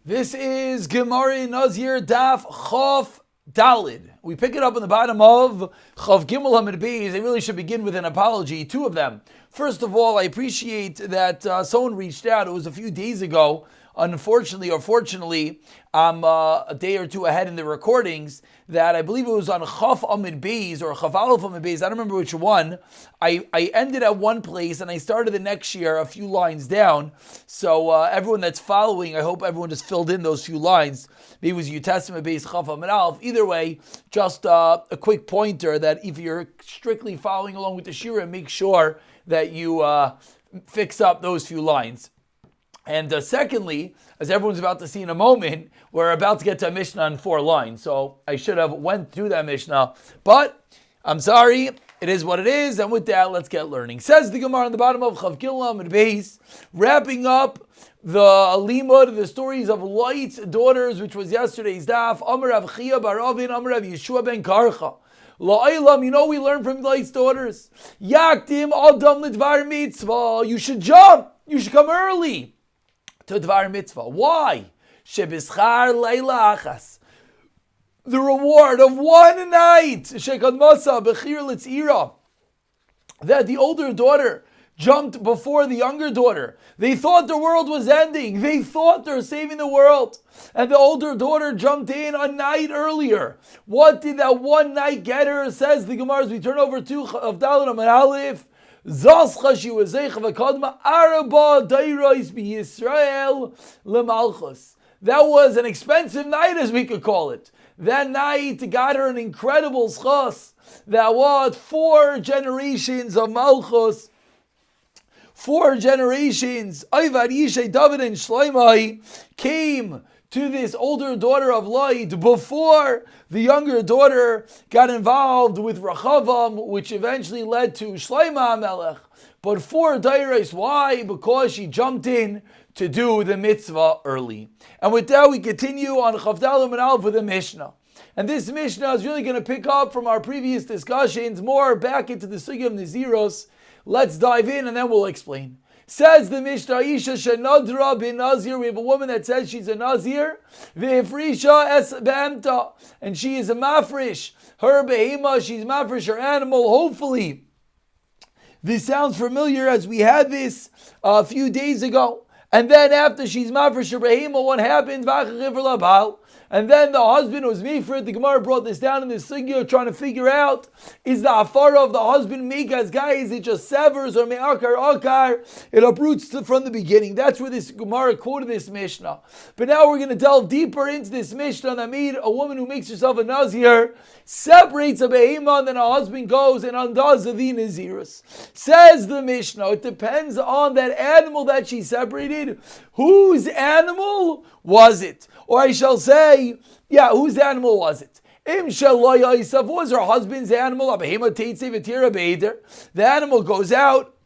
This is Gemara Nazir Daf Chof Dalid. We pick it up on the bottom of Chof Gimel Hamid Beis. I really should begin with an apology, two of them. First of all, I appreciate that someone reached out. It was a few days ago. Unfortunately or fortunately, I'm a day or two ahead in the recordings that I believe it was on Chaf Amid Beis or Chaf Aleph Amid Beis. I don't remember which one. I ended at one place and I started the next year a few lines down. So everyone that's following, I hope everyone just filled in those few lines. Maybe it was New Testament Beis Chaf Amid Aleph. Either way, just a quick pointer that if you're strictly following along with the Shira, make sure that you fix up those few lines. And secondly, as everyone's about to see in a moment, we're about to get to a Mishnah on 4 lines. So I should have went through that Mishnah. But I'm sorry, it is what it is. And with that, let's get learning. Says the Gemara on the bottom of Chav Gimel and Beis, wrapping up the limud, the stories of Lot's daughters, which was yesterday's daf. Amar Rav Chia bar Avin, Amar Rav Yeshua ben Karcha. La'olam, you know we learn from Lot's daughters. Yaktim adam lidvar mitzvah. You should jump. You should come early to Dvar Mitzvah. Why? Shebischar leila achas. The reward of one night. Shekad masa bechir litzira. That the older daughter jumped before the younger daughter. They thought the world was ending. They thought they were saving the world. And the older daughter jumped in a night earlier. What did that one night get her? Says the Gemara as we turn over to of Daled Amar Aleph. Zascha she was v'kadma arba dairos b'Yisrael lemalchus. That was an expensive night, as we could call it. That night got her an incredible schos. That was 4 generations of malchus. 4 generations. Ayvar Yishay, David, and Shloimeh came to this older daughter of Lot before the younger daughter got involved with Rechavam, which eventually led to Shloimeh HaMelech. But 4 dairos, why? Because she jumped in to do the mitzvah early. And with that, we continue on Chav Daled Amar Aleph with a Mishnah. And this Mishnah is really going to pick up from our previous discussions, more back into the sugya of Naziros. Let's dive in and then we'll explain. Says the Mishnah, Isha Shenadra bin Nazir. We have a woman that says she's a Nazir. Ve'efrisha es be'emta. And she is a mafrish. Her behema, she's mafrish, her animal. Hopefully, this sounds familiar as we had this a few days ago. And then after she's mafrish, her behema, what happens? And then the husband was mifrit. The Gemara brought this down in the sugya, trying to figure out, is the afara of the husband mekas guys? It just severs or me'akar akar? It uproots from the beginning. That's where this Gemara quoted this Mishnah. But now we're going to delve deeper into this Mishnah that made a woman who makes herself a Nazir separates a behemah, and then her husband goes and undoes the Nazirus. Says the Mishnah, it depends on that animal that she separated. Whose animal was it? Or I shall say, whose animal was it? If was her husband's animal, the animal goes out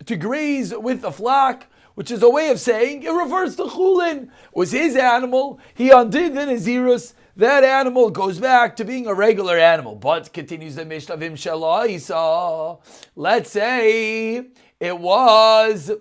to graze with the flock, which is a way of saying it refers to chulin. It was his animal. He undid the Nazirus. That animal goes back to being a regular animal. But continues the Mishnah of Imshalaisa. Let's say it was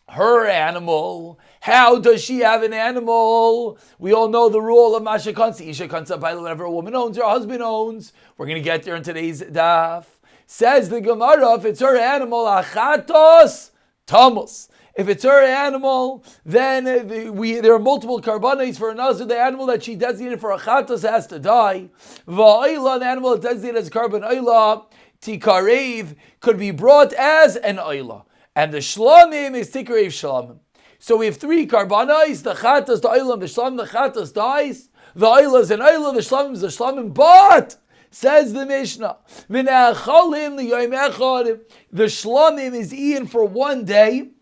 her animal. How does she have an animal? We all know the rule of Masha Concise. Isha Concise, whatever a woman owns, her husband owns. We're going to get there in today's daf. Says the Gemara, if it's her animal, achatos tamus. If it's her animal, then there are multiple karbanos for another. The animal that she designated for achatos has to die. Va'ila, the animal designated as karban oila, tikarev, could be brought as an oila. And the shlamim is tikarev shlamim. So we have 3 karbanos, the chatas, the oila, and the shlamim. The chatas dies, the oila is an oila, the shlamim is a shlamim. But says the Mishnah, the shlamim is eaten for one day,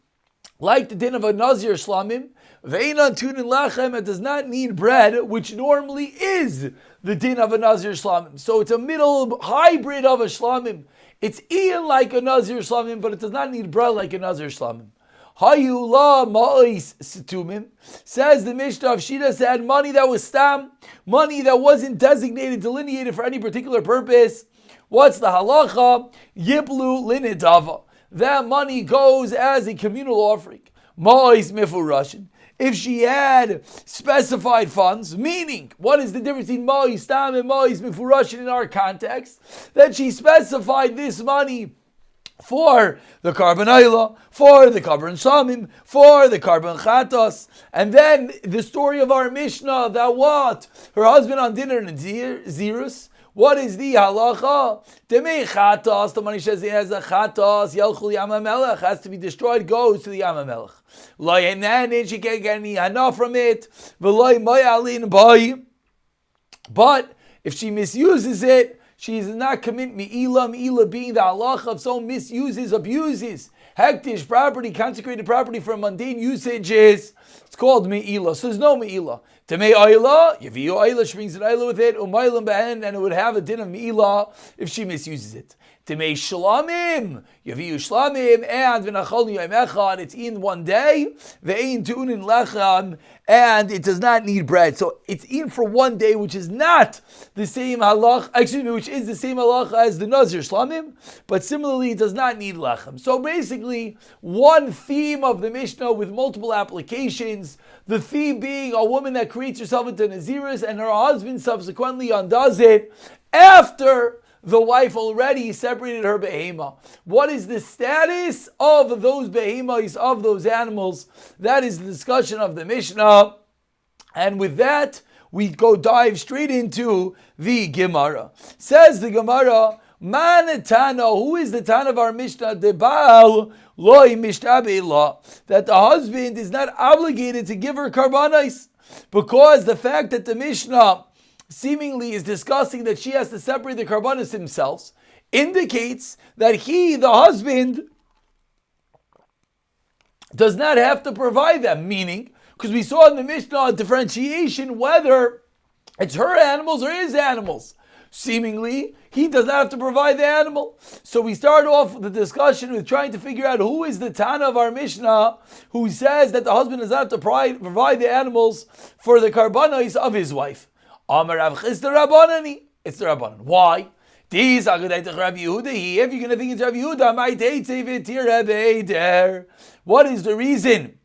like the din of a Nazir shlamim. It does not need bread, which normally is the din of a Nazir shlamim. So it's a middle hybrid of a shlamim. It's eaten like a Nazir shlamim, but it does not need bread like a Nazir shlamim. Hayula ma'is situmim. Says the Mishnah, if she just had money that was stam, money that wasn't designated, delineated for any particular purpose, what's the halacha? Yiplu linidava. That money goes as a communal offering. Ma'is mifurashin. if she had specified funds, meaning, what is the difference between Ma'is Tam and Ma'is Mifurashin in our context? That she specified this money for the Karban Ayla, for the Karban Shamim, for the Karban Chatos, and then the story of our Mishnah that what? Her husband on dinner in Zirus. What is the halacha? Demei Chatos, the money says he has a Chatos, Yelchul Yam HaMelech, has to be destroyed, goes to the Yam HaMelech. Lo Yenanin, she can't get any hana from it, V'lo Mayalin Bai. But if she misuses it, she does not commit Me'ilah being the halacha of someone misuses, abuses hektish property, consecrated property for mundane usages. It's called Me'ilah. So there's no Me'ilah. Temei Ayla, Yaviyu Ayla, she brings an Ayla with it, Umaylam Behen, and it would have a din of Me'ilah if she misuses it. Temei Shlamim, Yaviyu Shlamim, and V'nachol Yom Echad, it's in one day, Ve'ein Tu'unin Lechem, and it does not need bread. So it's in for one day, which is not the same halach, which is the same halach as the Nazir Shlamim, but similarly it does not need lechem. So basically, one theme of the Mishnah with multiple applications, the theme being a woman that creates herself into Naziris and her husband subsequently undoes it after the wife already separated her behema. What is the status of those behemoths, of those animals? That is the discussion of the Mishnah. And with that, we go dive straight into the Gemara. Says the Gemara, Man Tana, who is the Tana of our Mishnah? The Baal loy mishtabe la, that the husband is not obligated to give her karbanos, because the fact that the Mishnah seemingly is discussing that she has to separate the karbanos himself indicates that he, the husband, does not have to provide them. Meaning, because we saw in the Mishnah a differentiation whether it's her animals or his animals. Seemingly, he does not have to provide the animal. So we start off the discussion with trying to figure out who is the Tana of our Mishnah who says that the husband does not have to provide the animals for the karbanos of his wife. Amar Rav Chisda Rabbanani. It's the Rabbanan. Why? If you're going to think it's Rav Yehuda, what is the reason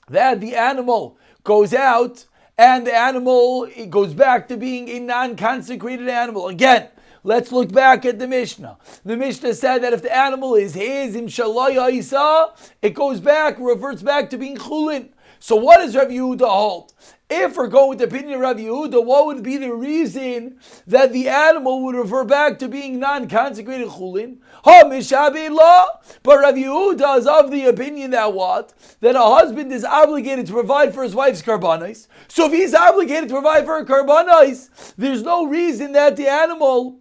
that the animal goes out and the animal it goes back to being a non-consecrated animal? Again, let's look back at the Mishnah. The Mishnah said that if the animal is his, it goes back, reverts back to being chulin. So what does Rav Yehuda hold? If we're going with the opinion of Rav Yehuda, what would be the reason that the animal would revert back to being non-consecrated chulin? But Rav Yehuda is of the opinion that what? That a husband is obligated to provide for his wife's karbanos. So if he's obligated to provide for her karbanos, there's no reason that the animal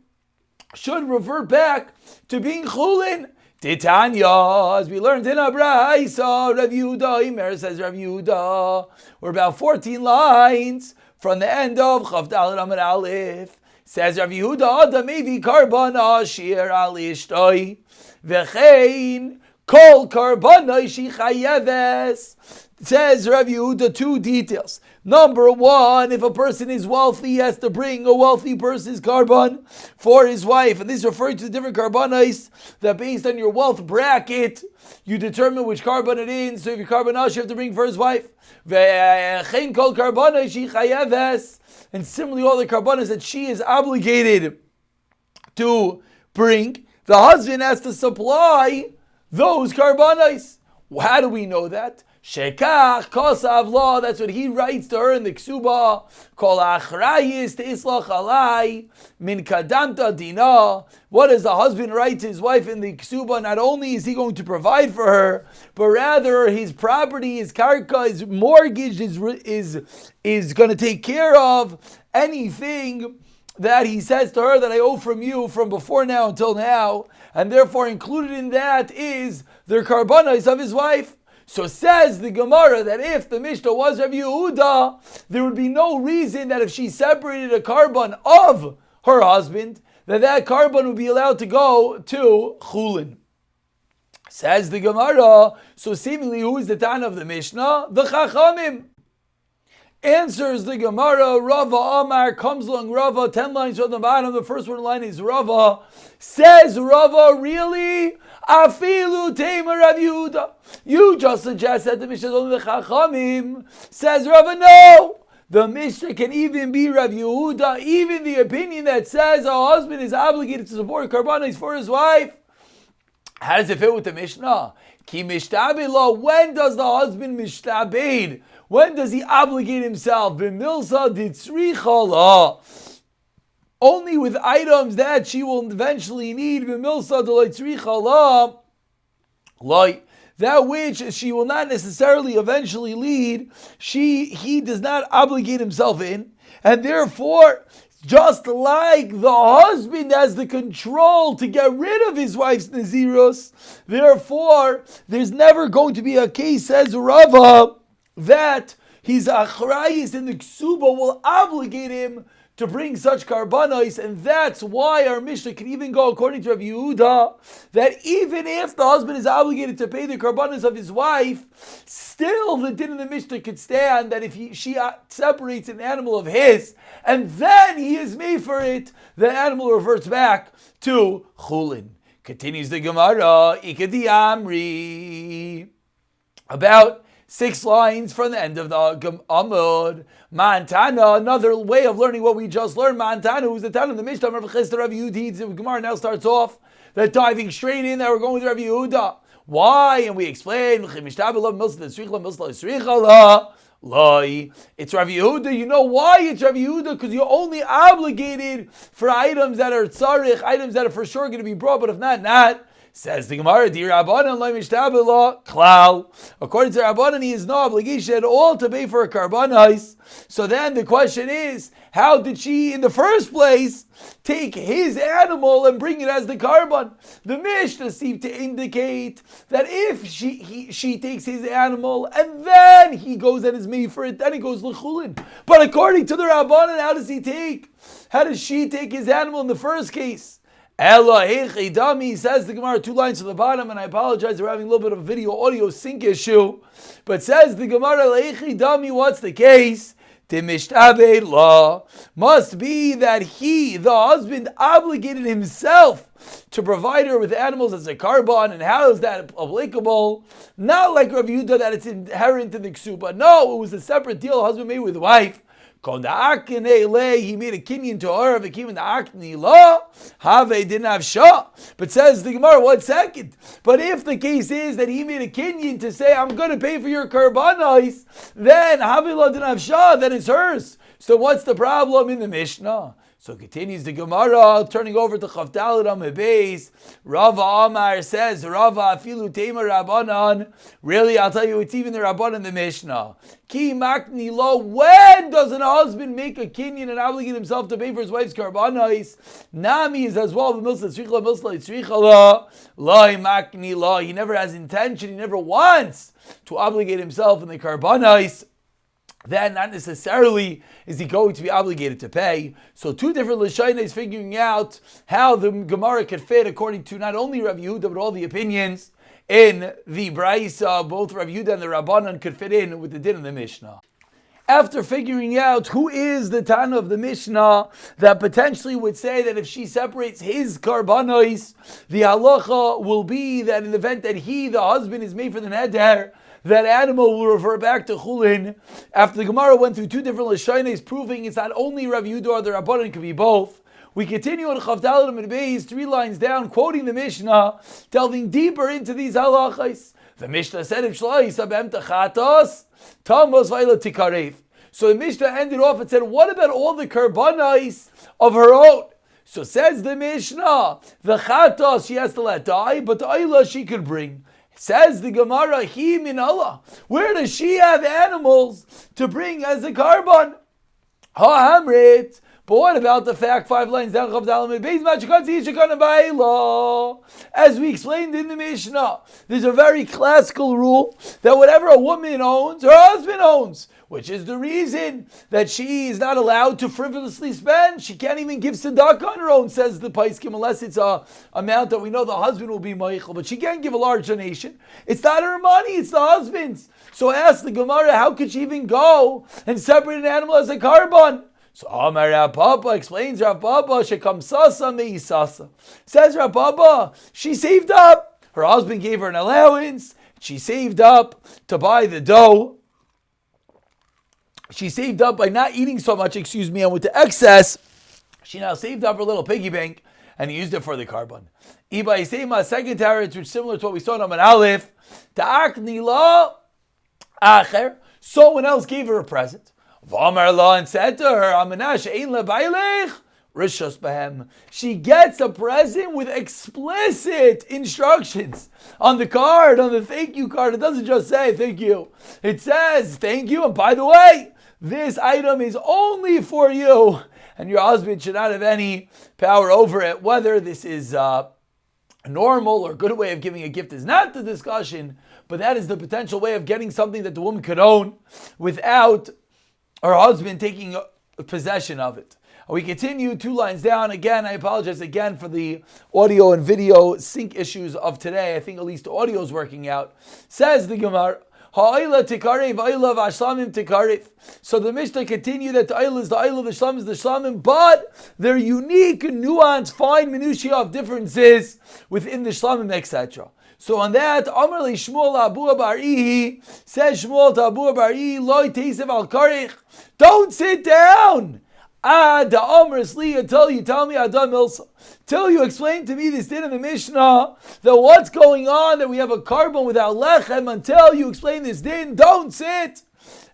should revert back to being chulin. Titanya, as we learned in Abraisa, Rav Yehuda, Imer says Rav Yehuda, we're about 14 lines from the end of Chav Daled Amud Aleph. Says Rav Yehuda, Adam mevi karban ashir al ishtoi, v'chein kol karbanoi shi chayeves. Says Rav Yehuda, two details. Number one, if a person is wealthy, he has to bring a wealthy person's karban for his wife. And this is referring to the different karbanos that based on your wealth bracket, you determine which karban it is. So if your karbanos, you have to bring for his wife. And similarly, all the karbanos that she is obligated to bring, the husband has to supply those karbanos. How do we know that? Shekach kosav law. That's what he writes to her in the ksuba. Kol achrayis teislach alai min kadamta dina. What does the husband write to his wife in the ksuba? Not only is he going to provide for her, but rather his property, his karka, his mortgage is going to take care of anything that he says to her that I owe from you from before now until now, and therefore included in that is their karbanos of his wife. So says the Gemara that if the Mishnah was Rav Yehuda, there would be no reason that if she separated a karban of her husband, that karban would be allowed to go to chulin. Says the Gemara, so seemingly who is the Tana of the Mishnah? The Chachamim. Answers the Gemara, Rava Amar, comes along Rava, 10 lines from the bottom, the first one line is Rava. Says Rava, really? Afilu Tamer Rav Yehuda. You just suggested the Mishnah is only the Chachamim. Says Rava, no. The Mishnah can even be Rav Yehuda, even the opinion that says a husband is obligated to support karbanos for his wife. How does it fit with the Mishnah? Ki mishtabed lo, when does the husband mishtabed? When does he obligate himself? B'milsa ditzricha la. Only with items that she will eventually need. B'milsa d'loitzricha la. Like that which she will not necessarily eventually lead, he does not obligate himself in. And therefore, just like the husband has the control to get rid of his wife's Nazirus, therefore, there's never going to be a case, says Rava, that his achrayis in the ksuba will obligate him to bring such karbanos, and that's why our Mishnah can even go according to Rav Yehuda, that even if the husband is obligated to pay the karbanos of his wife, still the din of the Mishnah could stand that if she separates an animal of his, and then he is made for it, the animal reverts back to chulin. Continues the Gemara, Ikadi Amri, about 6 lines from the end of the Amud. Mantana, another way of learning what we just learned. Mantana, who's the Tana of the Mishnah, Rav Yehuda. The Gemara now starts off that diving straight in that we're going with Rav Yehuda. Why? And we explain, it's Rav Yehuda. You know why it's Rav Yehuda? Because you're only obligated for items that are tzarich, items that are for sure going to be brought, but if not. Says the Gemara, klal. According to Rabbanan, he has no obligation at all to pay for a karbanos. So then the question is, how did she, in the first place, take his animal and bring it as the karban? The Mishnah seemed to indicate that if she takes his animal and then he goes and is made for it, then he goes l'chulin. But according to the Rabbanan, how does she take his animal in the first case? Ella Dami, says the Gemara, 2 lines to the bottom, and I apologize, we're having a little bit of a video audio sync issue. But says the Gemara, Dami, what's the case? Timishtabed law must be that the husband, obligated himself to provide her with animals as a karban, and how is that applicable? Not like Rav Yehuda that it's inherent in the ksuba. No, it was a separate deal husband made with wife. He made a kinyan to her, Have didn't have shah. But says the Gemara, 1 second. But if the case is that he made a kinyan to say, I'm going to pay for your karbanos, then Havila didn't have shah, then it's hers. So what's the problem in the Mishnah? So continues the Gemara, turning over to Chavdalad Amebez. Rava Amar says, Rava afilu tema Rabbanan. Really, I'll tell you, it's even the Rabbanan in the Mishnah. Ki makni lo, when does a husband make a kinyan and obligate himself to pay for his wife's karbanos? Nami is as well, makni lo. He never has intention, he never wants to obligate himself in the karbanos. Then not necessarily is he going to be obligated to pay. So 2 different Lashonos figuring out how the Gemara could fit according to not only Rav Yehuda but all the opinions in the Braisa. Both Rav Yehuda and the Rabbanan could fit in with the din of the Mishnah. After figuring out who is the Tana of the Mishnah that potentially would say that if she separates his karbanos, the halacha will be that in the event that the husband, is made for the neder, that animal will revert back to chulin. After the Gemara went through 2 different Lashonos proving it's not only Rav Yehuda or the Rabbanan, it could be both. We continue on Chavdalad Amud Beis, 3 lines down, quoting the Mishnah, delving deeper into these halachas. The Mishnah said, so the Mishnah ended off and said, what about all the karbanos of her own? So says the Mishnah, the chatos she has to let die, but the ayla she could bring. Says the Gemara, he min Allah. Where does she have animals to bring as a karban? Ha-hamrit. But what about the fact, 5 lines down, as we explained in the Mishnah, there's a very classical rule that whatever a woman owns, her husband owns, which is the reason that she is not allowed to frivolously spend. She can't even give tzedakah on her own, says the Paiskim, unless it's a amount that we know the husband will be meichel, but she can't give a large donation. It's not her money, it's the husband's. So ask the Gemara, how could she even go and separate an animal as a carbon? So Amar Rav Papa explains, Rav Papa, Shekam Sasa Meisasa. Says Rav Papa, she saved up. Her husband gave her an allowance. She saved up to buy the dough. She saved up by not eating so much, and with the excess, she now saved up her little piggy bank and used it for the carbon. Iba Yisema, second teretz, which is similar to what we saw in Amar Aleph, Ta'akni la acher, someone else gave her a present. V'amar la, and said to her, Amanash ein lebailech, rishos behem. She gets a present with explicit instructions on the card, on the thank you card. It doesn't just say thank you. It says thank you, and by the way, this item is only for you, and your husband should not have any power over it. Whether this is a normal or good way of giving a gift is not the discussion, but that is the potential way of getting something that the woman could own without her husband taking possession of it. We continue 2 lines down. Again, I apologize again for the audio and video sync issues of today. I think at least the audio is working out. Says the Gemara, Ha'ayla tikarev, ayla v'ashlamim tikarev. So the Mishnah continued that the ayla is the ayla, the shlam is the shlamim, but they're unique, nuanced, fine minutiae of differences within the shlamim, etc. So on that, Amar li Shmuel Abu Bari, says Shmuel to Abu Bari, Loi teisev al karich, don't sit down. Da Amr Sli, until you tell me Adam Milsa. Till you explain to me this din in the Mishnah, that what's going on, that we have a carbon without lechem, until you explain this din, don't sit.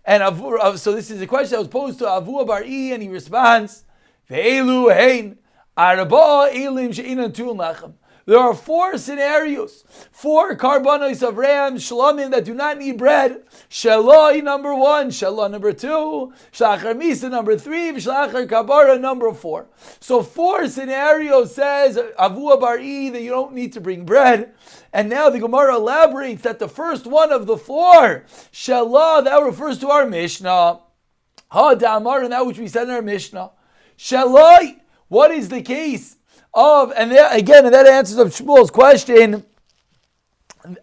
And so this is a question that was posed to Avu Bari, and he responds, Ve'elu hein, arba elim she'inan tu'un lechem. There are 4 scenarios, 4 karbanos of ram, shlamim, that do not need bread. Shaloi number 1, Shaloi number 2, Shlachar Misa number 3, Shlachar Kabara number 4. So 4 scenarios says Avu Bari that you don't need to bring bread. And now the Gemara elaborates that the first one of the 4, Shalah, that refers to our Mishnah. Ha Damar, and that which we said in our Mishnah. Shaloi, what is the case? And that answers up Shmuel's question.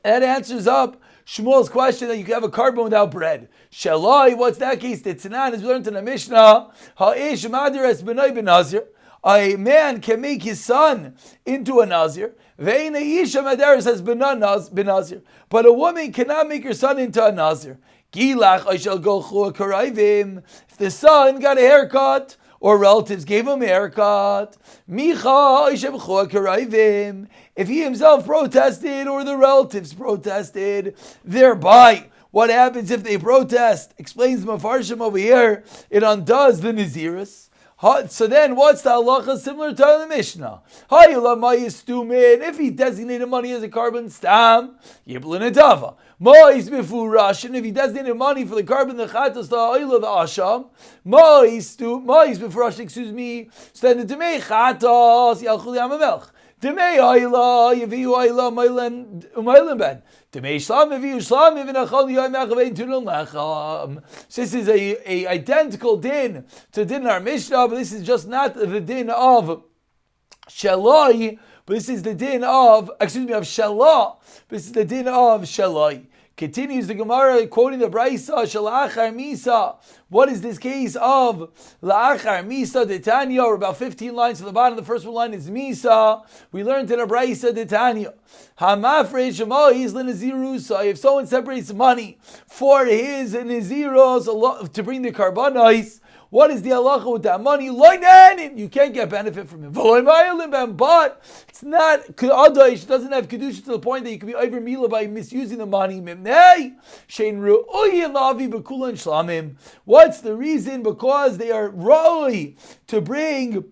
That answers up Shmuel's question that you can have a carbon without bread. Shalai, what's that case? The Tanan is learned in the Mishnah. Ha'ish madir es b'nai b'nazir. A man can make his son into a Nazir. Ve'ina isha madir es b'nazir. But a woman cannot make her son into a Nazir. Gilach I shall go chua karayvim. If the son got a haircut, or relatives gave him a haircut, if he himself protested or the relatives protested, thereby, what happens if they protest? Explains the Mefarshim over here, it undoes the Naziris. So then, what's the halacha similar to the Mishnah? If he designated money as a carbon stam, yiblin adava. Mois befurash, and if he designated money for the carbon, the chatos, the oil, the asham, mois befurash, so then the demei chatos yalchul yamamelch. Demei oila yaviu oila umaylen ben. Demei shlam yaviu shlam yivnachol yoymechavein tunul nacham. So this is a identical din to din in our Mishnah, but this is just not the din of shaloi, but this is the din of shalah. This is the din of shaloi. Continues the Gemara quoting the Braisa, Shalachar Misa. What is this case of La'achar Misa Detanya? Or about 15 lines to the bottom. The first one line is Misa. We learned in a Braisa Detanya. Hamafre Shemaiz L'Nazirusa. If someone separates money for his Naziros to bring the Karbanos, what is the halacha with that money? You can't get benefit from it. But it's not K'adash, doesn't have Kedusha to the point that you can be over Mila by misusing the money. What's the reason? Because they are Roi to bring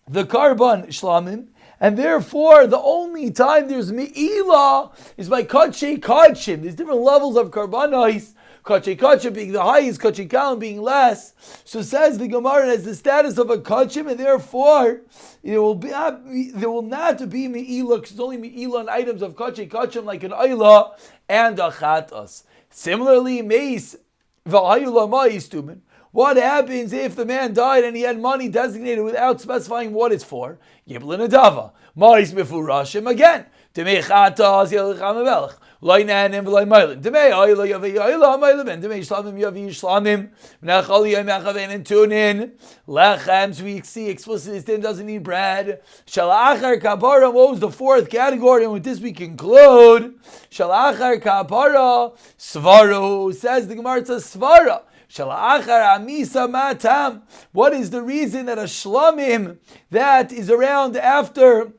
the Karban Shlamim. And therefore, the only time there's Me'ilah is by Kachei Kachim. There's different levels of Karbanos. Kachei Kachim being the highest, Kachei Kalim being less. So says the Gemara, it has the status of a Kachim, and therefore there will not be Me'ilah, because it's only Me'ilah on items of Kachei Kachim, like an Ayla and a Chatas. Similarly, Meis, V'ayula Ma'is Tumen. What happens if the man died and he had money designated without specifying what it's for? Yiblin Adava. Ma'is Mefurashim. Again, Demei chatas yelech hamamelech. Loy nanim v'loy moilin. Demei oila yavi oila moilin. And demei shlamim yavi shlamim. V'nachal yom achavein and tunin. Lechem. So we see explicitly this din doesn't need bread. Shalachar kapara. What was the fourth category? And with this we conclude. Shalachar kapara svaru. Says the Gemara, it's a svara. Shalachar amisa matam. What is the reason that a shlamim that is around after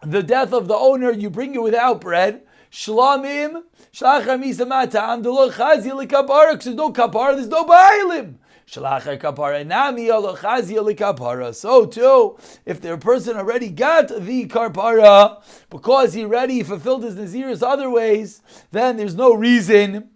the death of the owner, you bring it without bread? Shlamim, shalachar amisa matam, delo chazi likapara, because there's no kapara, there's no ba'ilim. Shalachar kapara nami alo chazi likapara. So too, if the person already got the kapara, because he already fulfilled his Nazir's other ways, then there's no reason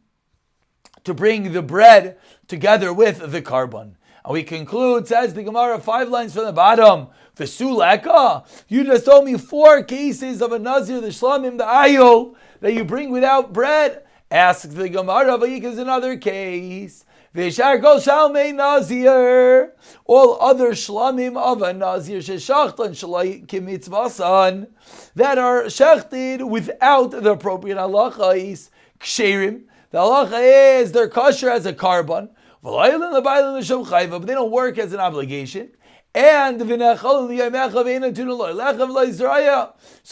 to bring the bread together with the carbon. And we conclude, says the Gemara, 5 lines from the bottom, V'suleka, you just told me 4 cases of a Nazir, the Shlamim, the Ayol, that you bring without bread. Asks the Gemara, V'yik another case. V'yishar kol shalmei Nazir, all other Shlamim of a Nazir, sheshachtan shalai kimitzvasan, that are shechted without the appropriate halachais, ksherim. The halacha is they're kosher as a carbon, but they don't work as an obligation. And so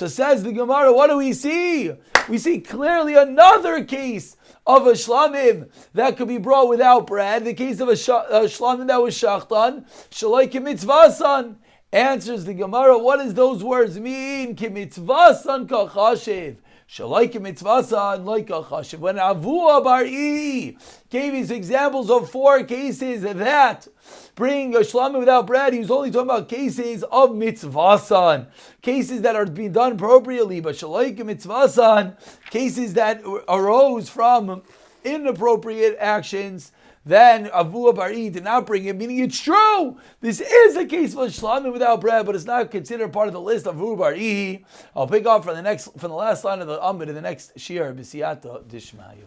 says the Gemara, what do we see? We see clearly another case of a shlamim that could be brought without bread. The case of a shlamim that was shachtan, shalai kimitzvasan. Answers the Gemara, what does those words mean? Kimitzvasan kachashiv. Shalai kimitzvasan like kachashiv. When Avua Bar'i gave his examples of 4 cases that bring a shlamim without bread, he was only talking about cases of mitzvasan, cases that are being done appropriately. But shalai kimitzvasan, cases that arose from inappropriate actions, then Avua Bar'i did not bring it, meaning it's true. This is a case for shlamim without bread, but it's not considered part of the list of Avua Bar'i. I'll pick up from the last line of the Amud in the next Shir, B'siyata Dishmaya.